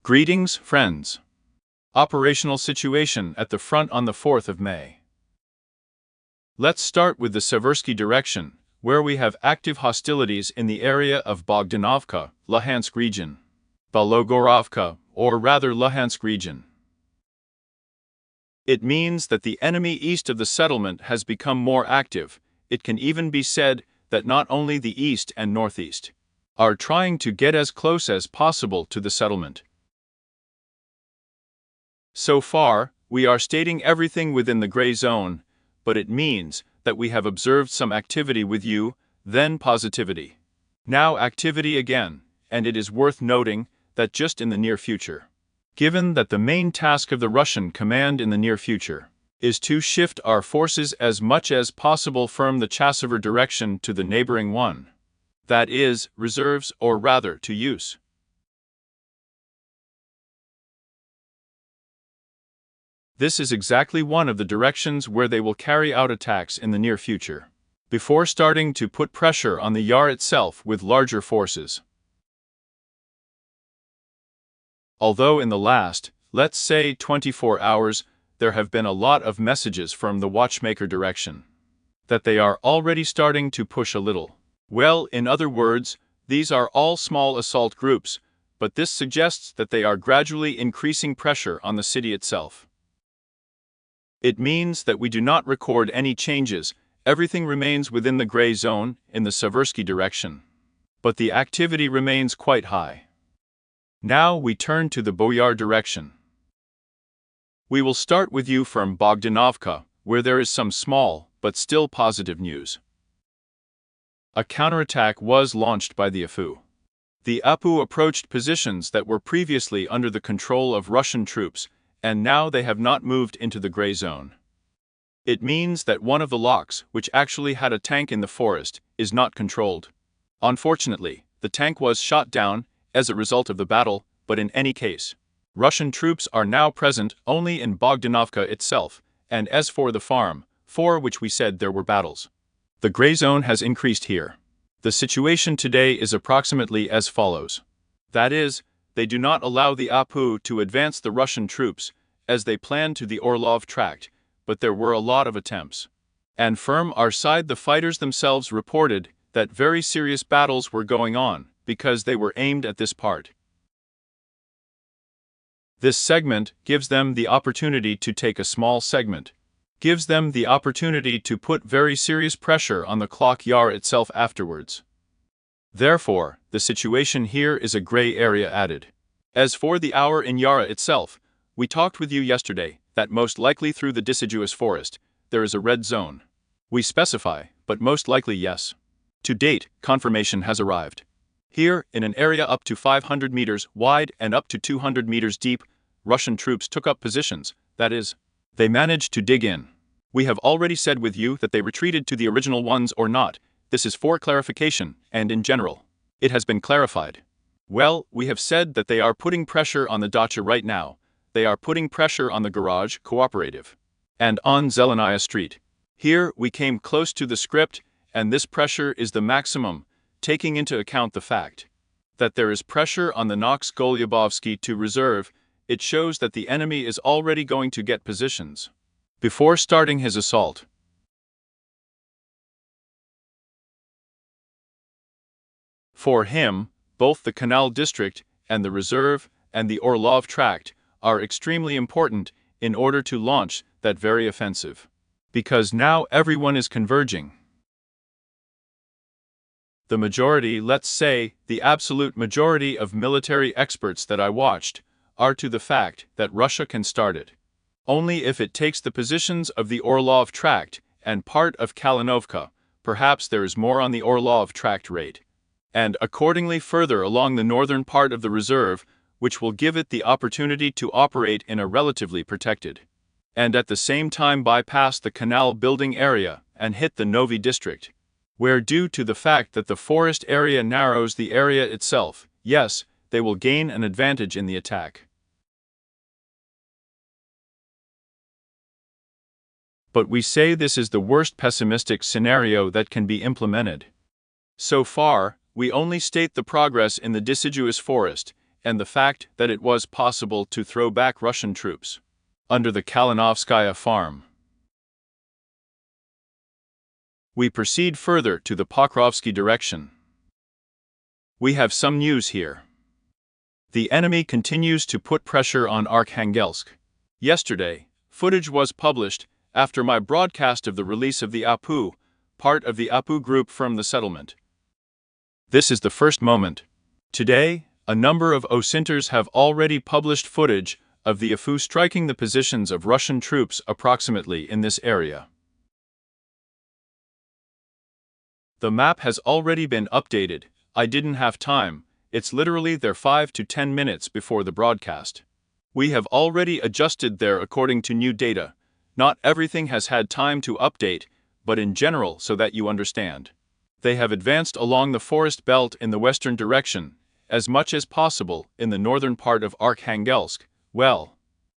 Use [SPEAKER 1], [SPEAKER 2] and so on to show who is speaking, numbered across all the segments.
[SPEAKER 1] Greetings, friends. Operational situation at the front on the 4th of May. Let's start with the Seversky direction, where we have active hostilities in the area of Bogdanovka, Luhansk region. Bologorovka, or rather Luhansk region. It means that the enemy east of the settlement has become more active. It can even be said that not only the east and northeast are trying to get as close as possible to the settlement. So far, we are stating everything within the gray zone, but it means that we have observed some activity with you, then positivity. Now activity again, and it is worth noting that just in the near future. Given that the main task of the Russian command in the near future is to shift our forces as much as possible from the Chasiver direction to the neighboring one, that is, reserves or rather to use. This is exactly one of the directions where they will carry out attacks in the near future, before starting to put pressure on the Yar itself with larger forces. Although in the last, let's say 24 hours, there have been a lot of messages from the watchmaker direction that they are already starting to push a little. Well, in other words, these are all small assault groups, but this suggests that they are gradually increasing pressure on the city itself. It means that we do not record any changes, everything remains within the gray zone in the Seversky direction. But the activity remains quite high. Now we turn to the Boyar direction. We will start with you from Bogdanovka, where there is some small, but still positive news. A counterattack was launched by the APU. The APU approached positions that were previously under the control of Russian troops, and now they have not moved into the gray zone. It means that one of the locks, which actually had a tank in the forest, is not controlled. Unfortunately, the tank was shot down as a result of the battle, but in any case, Russian troops are now present only in Bogdanovka itself, and as for the farm, for which we said there were battles, the gray zone has increased here. The situation today is approximately as follows. That is, they do not allow the APU to advance the Russian troops, as they planned to the Orlov Tract, but there were a lot of attempts. And from our side the fighters themselves reported that very serious battles were going on, because they were aimed at this part. This segment gives them the opportunity to take a small segment, gives them the opportunity to put very serious pressure on the Clock Yar itself afterwards. Therefore, the situation here is a gray area added. As for the hour in Yara itself, we talked with you yesterday that most likely through the deciduous forest, there is a red zone. We specify, but most likely yes. To date, confirmation has arrived. Here, in an area up to 500 meters wide and up to 200 meters deep, Russian troops took up positions, that is, they managed to dig in. We have already said with you that they retreated to the original ones or not. This is for clarification, and in general, it has been clarified. Well, we have said that they are putting pressure on the dacha right now. They are putting pressure on the garage cooperative and on Zelenaya Street. Here, we came close to the script, and this pressure is the maximum, taking into account the fact that there is pressure on the Nox Golyabovsky to reserve. It shows that the enemy is already going to get positions before starting his assault. For him, both the Canal District and the Reserve and the Orlov Tract are extremely important in order to launch that very offensive. Because now everyone is converging. The majority, let's say, the absolute majority of military experts that I watched, are to the fact that Russia can start it only if it takes the positions of the Orlov Tract and part of Kalinovka. Perhaps there is more on the Orlov Tract rate, and accordingly further along the northern part of the reserve, which will give it the opportunity to operate in a relatively protected, and at the same time bypass the canal building area and hit the Novi district, where due to the fact that the forest area narrows the area itself, yes, they will gain an advantage in the attack. But we say this is the worst pessimistic scenario that can be implemented. So far, we only state the progress in the deciduous forest, and the fact that it was possible to throw back Russian troops under the Kalinovskaya farm. We proceed further to the Pokrovsky direction. We have some news here. The enemy continues to put pressure on Arkhangelsk. Yesterday, footage was published after my broadcast of the release of the Apu, part of the Apu group from the settlement. This is the first moment. Today, a number of OSINTers have already published footage of the Apu striking the positions of Russian troops approximately in this area. The map has already been updated. I didn't have time. It's literally there 5 to 10 minutes before the broadcast. We have already adjusted there according to new data. Not everything has had time to update, but in general so that you understand. They have advanced along the forest belt in the western direction, as much as possible in the northern part of Arkhangelsk,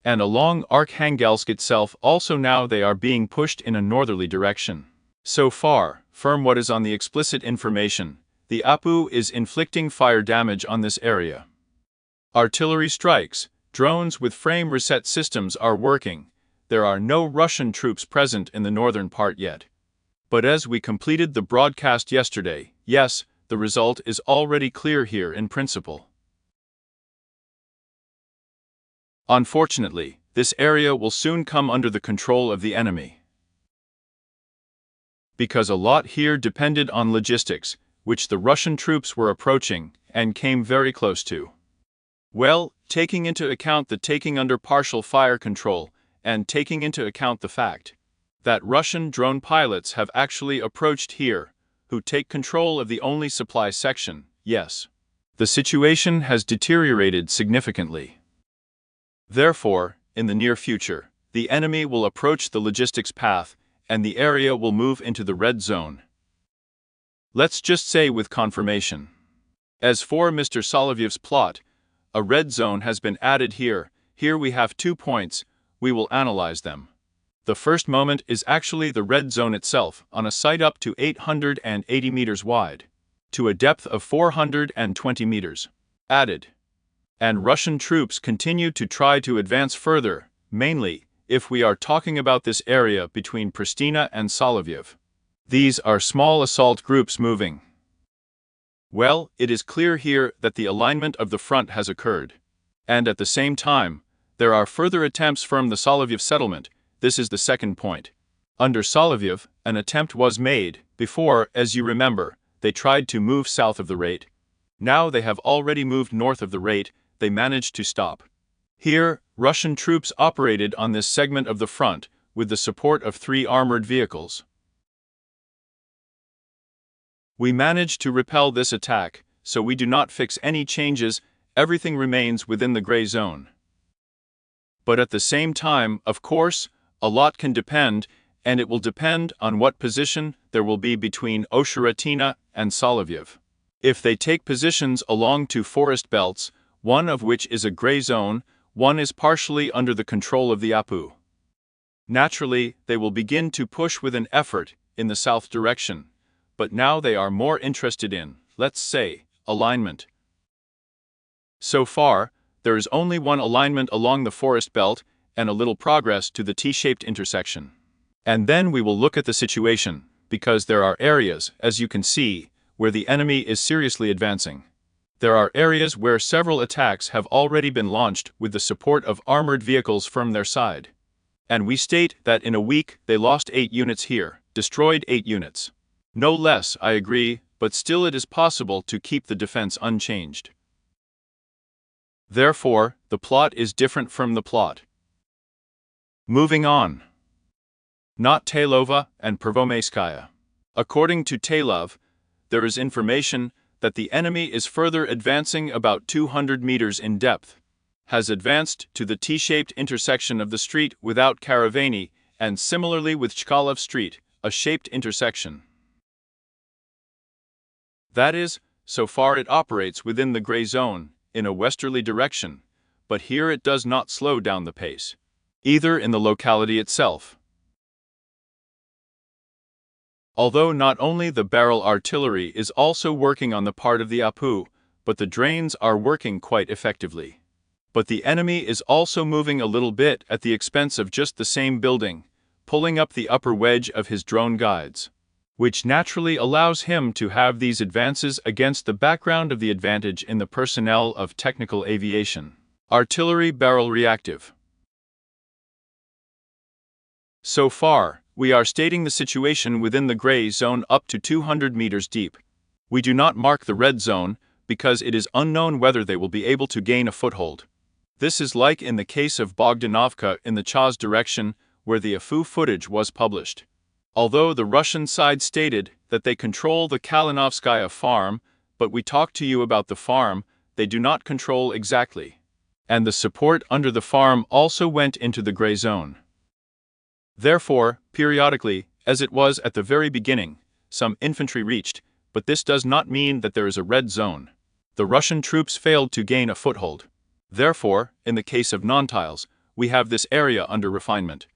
[SPEAKER 1] and along Arkhangelsk itself also now they are being pushed in a northerly direction. So far, from what is on the explicit information, the Apu is inflicting fire damage on this area. Artillery strikes, drones with frame reset systems are working. There are no Russian troops present in the northern part yet. But as we completed the broadcast yesterday, yes, the result is already clear here in principle. Unfortunately, this area will soon come under the control of the enemy. Because a lot here depended on logistics, which the Russian troops were approaching and came very close to. Well, taking into account the taking under partial fire control and taking into account the fact that Russian drone pilots have actually approached here, who take control of the only supply section, yes, the situation has deteriorated significantly. Therefore, in the near future, the enemy will approach the logistics path and the area will move into the red zone. Let's just say with confirmation. As for Mr. Solovyev's plot, a red zone has been added here. Here we have 2 points. We will analyze them. The first moment is actually the red zone itself, on a site up to 880 meters wide, to a depth of 420 meters. Added. And Russian troops continue to try to advance further, mainly, if we are talking about this area between Pristina and Solovyev. These are small assault groups moving. Well, it is clear here that the alignment of the front has occurred. And at the same time, there are further attempts from the Solovyev settlement. This is the second point. Under Solovyev, an attempt was made. Before, as you remember, they tried to move south of the Rate. Now they have already moved north of the Rate. They managed to stop. Here, Russian troops operated on this segment of the front with the support of 3 armored vehicles. We managed to repel this attack, so we do not fix any changes. Everything remains within the gray zone. But at the same time, of course, a lot can depend, and it will depend on what position there will be between Osheratina and Solovyev. If they take positions along 2 forest belts, one of which is a gray zone, one is partially under the control of the Apu. Naturally, they will begin to push with an effort in the south direction, but now they are more interested in, let's say, alignment. So far, there is only one alignment along the forest belt and a little progress to the T-shaped intersection. And then we will look at the situation, because there are areas, as you can see, where the enemy is seriously advancing. There are areas where several attacks have already been launched with the support of armored vehicles from their side. And we state that in a week they lost 8 units here, destroyed 8 units. No less, I agree, but still it is possible to keep the defense unchanged. Therefore, the plot is different from the plot. Moving on. Not Tailova and Pervomeyskaya. According to Tailov, there is information that the enemy is further advancing about 200 meters in depth, has advanced to the T-shaped intersection of the street without Karavani, and similarly with Chkalov Street, a shaped intersection. That is, so far it operates within the gray zone, in a westerly direction, but here it does not slow down the pace, either in the locality itself. Although not only the barrel artillery is also working on the part of the Apu, but the drains are working quite effectively. But the enemy is also moving a little bit at the expense of just the same building, pulling up the upper wedge of his drone guides, which naturally allows him to have these advances against the background of the advantage in the personnel of technical aviation. Artillery barrel reactive. So far, we are stating the situation within the gray zone up to 200 meters deep. We do not mark the red zone because it is unknown whether they will be able to gain a foothold. This is like in the case of Bogdanovka in the Chaz direction, where the AFU footage was published. Although the Russian side stated that they control the Kalinovskaya farm, but we talked to you about the farm, they do not control exactly. And the support under the farm also went into the gray zone. Therefore, periodically, as it was at the very beginning, some infantry reached, but this does not mean that there is a red zone. The Russian troops failed to gain a foothold. Therefore, in the case of Nontiles, we have this area under refinement.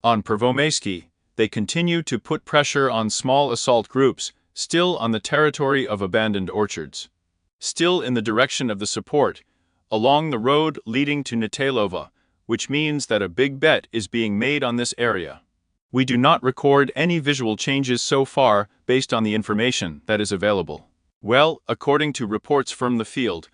[SPEAKER 1] On Pervomaysky, they continue to put pressure on small assault groups, still on the territory of abandoned orchards. Still in the direction of the support, along the road leading to Netailova, which means that a big bet is being made on this area. We do not record any visual changes so far based on the information that is available. Well, according to reports from the field,